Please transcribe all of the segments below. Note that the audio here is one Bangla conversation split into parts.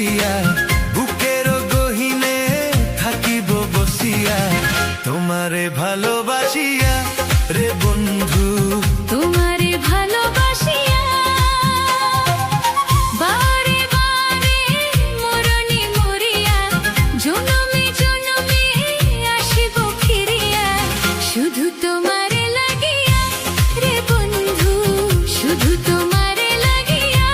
মিশিয়া বুকের গহিনে থাকিব বসিয়া তোমারে ভালোবাসিয়া রে বন্ধু তোমারে ভালোবাসিয়া বারে বারে মরণে মরিয়া জনমে জনমে আসিব ফিরিয়া শুধু তোমারে লাগিয়া রে বন্ধু শুধু তোমারে লাগিয়া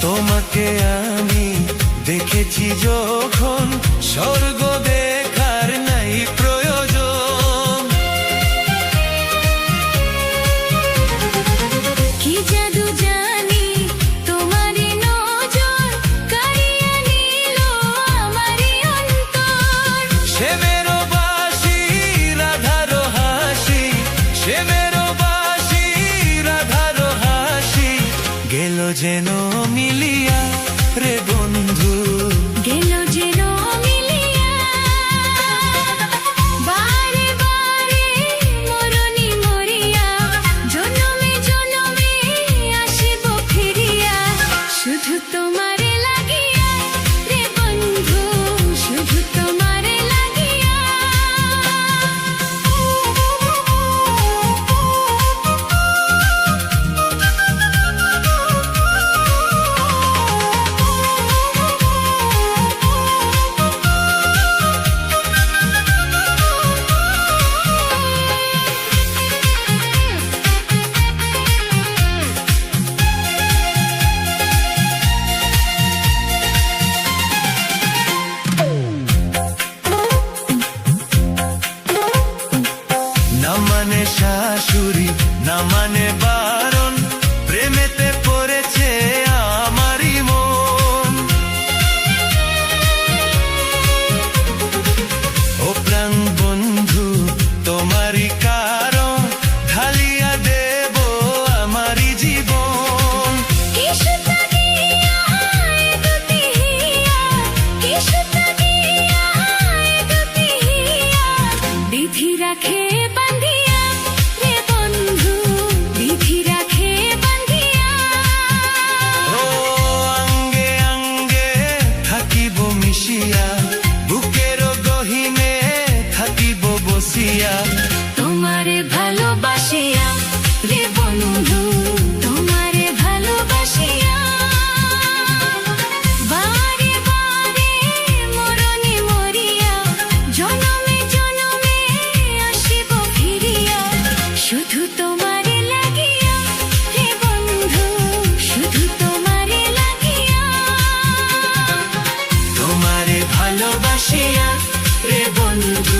তোমাকে আমি দেখেছি যখন স্বর্গ দেখার নাই প্রয়োজন কি জাদু জানি তোমারে নজর কাড়িয়া নিল আমারি অন্তর সে মেরো বাসি রাধারো হাসি সে মেরো বাসি রাধারো হাসি গেল যেন মিলিয়া রে বন্ধু গেল যেন মিলিয়া বারে বারে মরণে মরিয়া জনমে জনমে আসিব ফিরিয়া শুধু তোমারে লাগিয়া রে বন্ধু শুধু তোমারে লাগিয়া না মানে শাশুড়ি না মানে বারণ প্রেমেতে পড়েছে আমারই মন ও প্রাণ বন্ধু তোমারই কারণ ঢালিয়া দেব আমারই জীবন কিসুতা দিয়া দুতি হিয়া কিসুতা দিয়া দুতি হিয়া বিধি রাখে বান্ধিয়া রে বন্ধু বিধি রাখে বান্ধিয়া ও অঙ্গে অঙ্গে থাকিব মিশিয়া বুকের গহিনে থাকিব বসিয়া তোমারে ভালোবাসিয়া রে বন্ধু তোমারে ভালোবাসিয়া বারে বারে মরণে মরিয়া জনমে জনমে আসিব ফিরিয়া শুধু তোমারে লাগিয়া রে বন্ধু শুধু তোমারে লাগিয়া তোমারে ভালোবাসিয়া রে বন্ধু